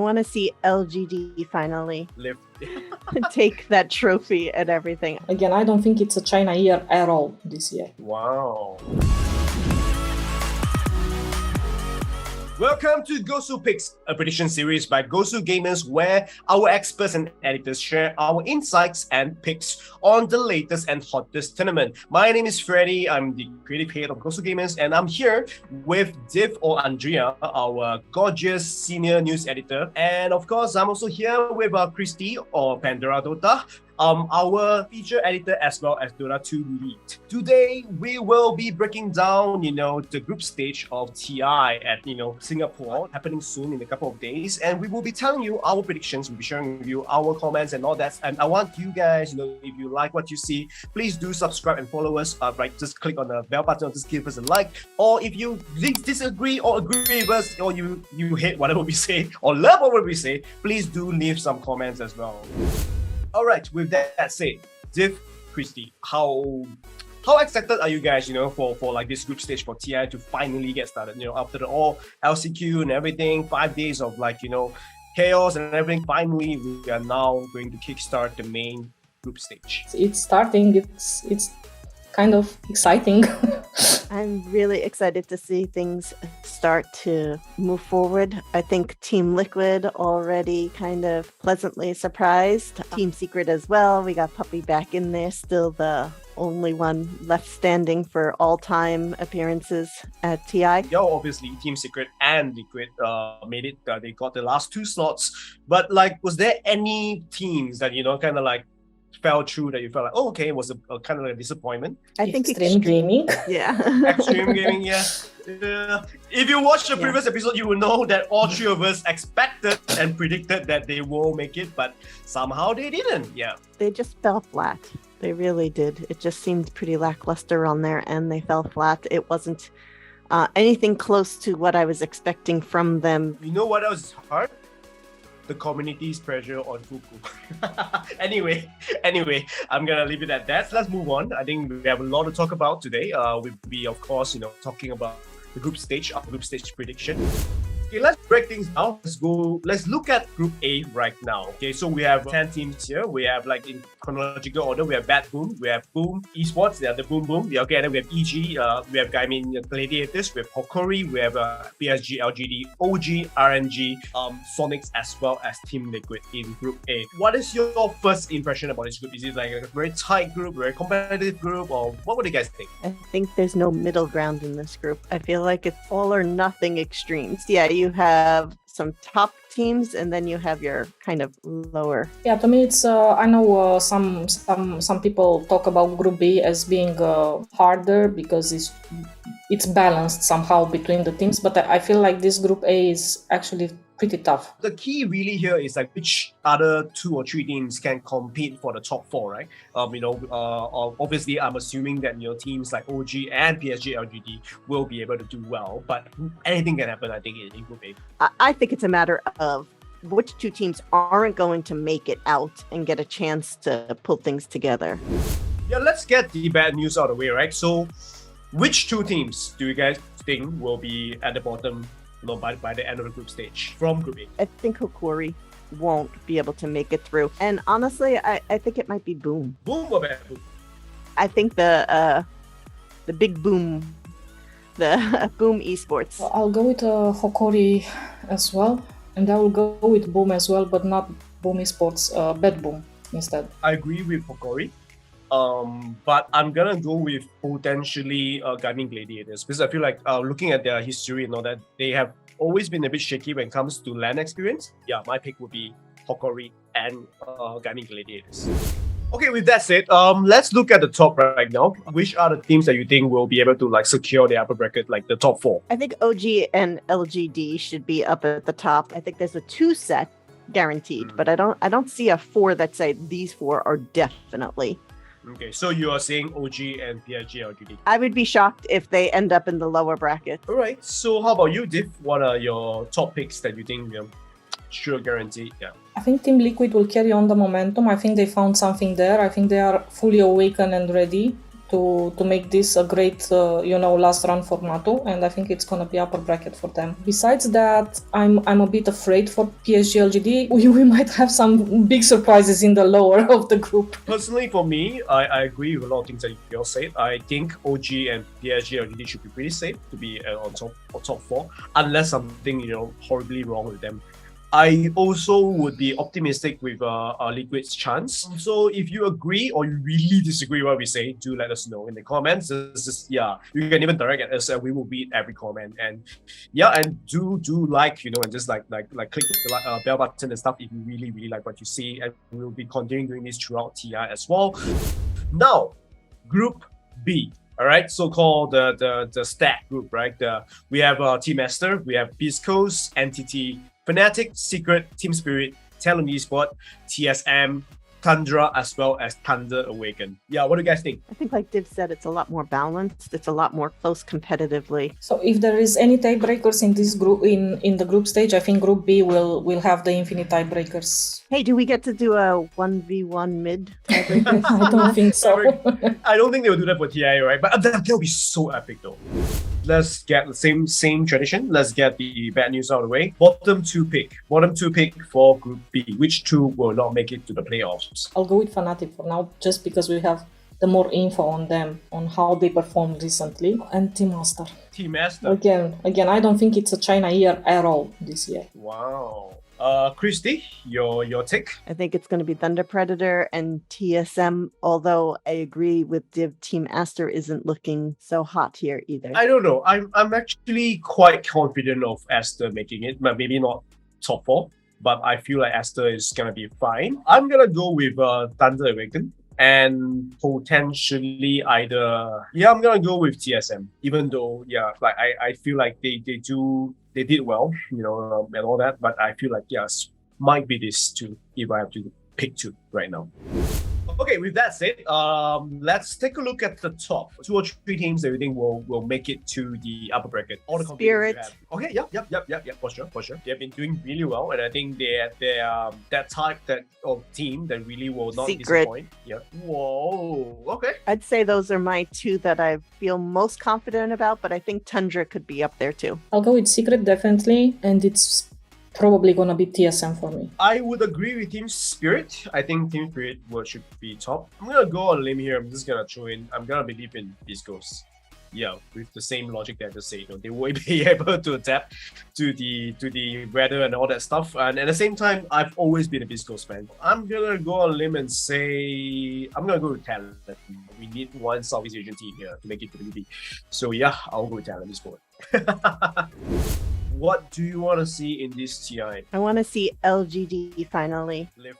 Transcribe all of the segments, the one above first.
want to see LGD finally Live. take that trophy and everything. Again, I don't think it's a China year at all this year. Wow. Welcome to GosuPicks, a prediction series by GosuGamers where our experts and editors share our insights and picks on the latest and hottest tournament. My name is Freddy, I'm the creative head of GosuGamers, and I'm here with Div or Andrea, our gorgeous senior news editor. And of course, I'm also here with Christy or Pandora Dota, our feature editor as well as Dota 2 lead. Today, we will be breaking down, the group stage of TI at, Singapore, happening soon in a couple of days. And we will be telling you our predictions, we'll be sharing with you our comments and all that. And I want you guys, if you like what you see, please do subscribe and follow us. Just click on the bell button or just give us a like. Or if you disagree or agree with us, or you hate whatever we say or love whatever we say, please do leave some comments as well. All right, with that said, Div, Christy, how excited are you guys, for like this group stage for TI to finally get started? After all LCQ and everything, 5 days of chaos and everything, finally we are now going to kickstart the main group stage. It's starting. It's kind of exciting. I'm really excited to see things start to move forward. I think Team Liquid already kind of pleasantly surprised. Team Secret as well. We got Puppy back in there, still the only one left standing for all-time appearances at TI. Obviously Team Secret and Liquid made it. They got the last 2 slots. But was there any teams that kind of fell through that you felt like, oh, okay, it was a kind of a disappointment? I think Extreme Gaming. Yeah. Extreme Gaming, yeah. If you watched the previous episode, you will know that all 3 of us expected and predicted that they will make it, but somehow they didn't. Yeah. They just fell flat. They really did. It just seemed pretty lackluster on their end. They fell flat. It wasn't anything close to what I was expecting from them. You know what else is hard? The community's pressure on Fuku. Anyway, I'm gonna leave it at that. Let's move on. I think we have a lot to talk about today. We'll be, of course, talking about the group stage, our group stage prediction. Okay, let's break things down. Let's look at Group A right now. Okay, so we have 10 teams here. We have in chronological order, we have Bad Boom, we have Boom Esports, they are the Boom Boom. Okay, and then we have EG, we have Gladiators, we have Hokori, we have PSG, LGD, OG, RNG, Sonics, as well as Team Liquid in Group A. What is your first impression about this group? Is it a very tight group, very competitive group, or what would you guys think? I think there's no middle ground in this group. I feel like it's all or nothing extremes. Yeah, you have some top teams and then you have your kind of lower. Yeah, to me it's I know some people talk about Group B as being harder because it's balanced somehow between the teams, but I feel like this Group A is actually pretty tough. The key really here is which other 2 or 3 teams can compete for the top 4, right? Obviously I'm assuming that teams like OG and PSG LGD will be able to do well, but anything can happen, I think, in Group A. I think it's a matter of which 2 teams aren't going to make it out and get a chance to pull things together. Yeah, let's get the bad news out of the way, right? So which 2 teams do you guys think will be at the bottom by the end of the group stage from Group A? I think Hokori won't be able to make it through. And honestly, I think it might be Boom. Boom or Bad Boom? I think the big Boom, the Boom Esports. I'll go with Hokori as well. And I will go with Boom as well, but not Boom Esports, Bad Boom instead. I agree with Hokori. But I'm gonna go with potentially Gaming Gladiators because I feel like looking at their history and all that, they have always been a bit shaky when it comes to LAN experience. Yeah, my pick would be Hokori and Gaming Gladiators. Okay, with that said, let's look at the top right now. Which are the teams that you think will be able to secure the upper bracket, the top 4? I think OG and LGD should be up at the top. I think there's a 2 set guaranteed, but I don't see a 4 that say these 4 are definitely. Okay, so you are saying OG and PSG LGD. I would be shocked if they end up in the lower bracket. All right, so how about you, Div? What are your top picks that you think sure guarantee? Yeah. I think Team Liquid will carry on the momentum. I think they found something there. I think they are fully awakened and ready to make this a great, last run for NATO, and I think it's gonna be upper bracket for them. Besides that, I'm a bit afraid for PSG LGD. We might have some big surprises in the lower of the group. Personally, for me, I agree with a lot of things that you all said. I think OG and PSG LGD should be pretty safe to be on top 4, unless something horribly wrong with them. I also would be optimistic with Liquid's chance. So if you agree or you really disagree with what we say, do let us know in the comments. You can even direct at us and we will read every comment. And do like, and just like click the bell button and stuff if you really, really like what you see. And we'll be continuing doing this throughout TI as well. Now, Group B. All right, so-called the stack group, right? We have Team Esther, we have Beast Coast, NTT, Fnatic, Secret, Team Spirit, Talon Esport, TSM, Tundra, as well as Thunder Awaken. Yeah, what do you guys think? I think like Div said, it's a lot more balanced. It's a lot more close competitively. So if there is any tiebreakers in this group, in the group stage, I think Group B will have the infinite tiebreakers. Hey, do we get to do a 1v1 mid tiebreaker? I don't think so. I don't think they will do that for TI, right? But that will be so epic though. Let's get the same tradition. Let's get the bad news out of the way. Bottom two pick for Group B. Which two will not make it to the playoffs? I'll go with Fnatic for now, just because we have the more info on them, on how they performed recently, and Team Master. Team Master. Again, I don't think it's a China year at all this year. Wow. Christy, your take? I think it's going to be Thunder Predator and TSM, although I agree with Div. Team Aster isn't looking so hot here either. I don't know. I'm actually quite confident of Aster making it, but maybe not top 4. But I feel like Aster is gonna be fine. I'm gonna go with Thunder Awaken and potentially I'm gonna go with TSM. Even though I feel like they did well, and all that. But I feel like might be this two if I have to pick two right now. Okay, with that said, let's take a look at the top 2 or 3 teams that we think will make it to the upper bracket. All the Spirit. Okay, yep, for sure. They've been doing really well, and I think they're that type of team that really will not disappoint. Yeah. Whoa. Okay. I'd say those are my 2 that I feel most confident about, but I think Tundra could be up there too. I'll go with Secret definitely, and it's probably gonna be TSM for me. I would agree with Team Spirit. I think Team Spirit should be top. I'm gonna go on a limb here. I'm just gonna throw in. I'm gonna believe in Beast Coast. Yeah, with the same logic that I just said, they will be able to adapt to the weather and all that stuff. And at the same time, I've always been a Beast Coast fan. I'm gonna go on a limb and say I'm gonna go with Talon. We need one Southeast Asian team here to make it to the UB. So yeah, I'll go with Talon this sport. What do you want to see in this TI? I want to see LGD finally Lift.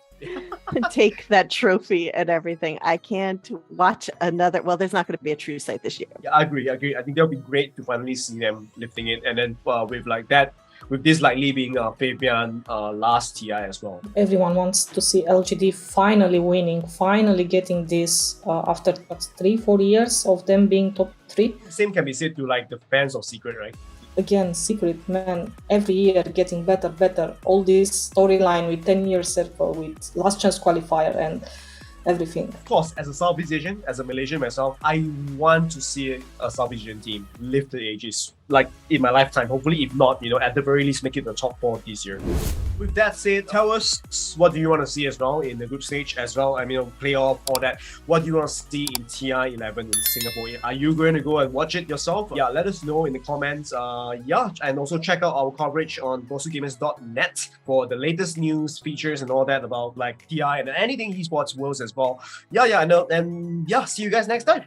take that trophy and everything. I can't watch another. Well, there's not going to be a true sight this year. Yeah, I agree. I think that'll be great to finally see them lifting it, and then with this likely being Fabian last TI as well. Everyone wants to see LGD finally winning, finally getting this after 3-4 years of them being top 3. Same can be said to the fans of Secret, right? Again, Secret, man, every year getting better. All this storyline with 10-year circle, with last chance qualifier and everything. Of course, as a Southeast Asian, as a Malaysian myself, I want to see a Southeast Asian team lift the ages, in my lifetime. Hopefully, if not, at the very least, make it the top 4 this year. With that said, tell us what do you want to see as well in the group stage as well. Playoff, all that. What do you want to see in TI11 in Singapore? Are you going to go and watch it yourself? Yeah, let us know in the comments. And also check out our coverage on GosuGamers.net for the latest news, features, and all that about TI and anything esports worlds as well. I know. And see you guys next time.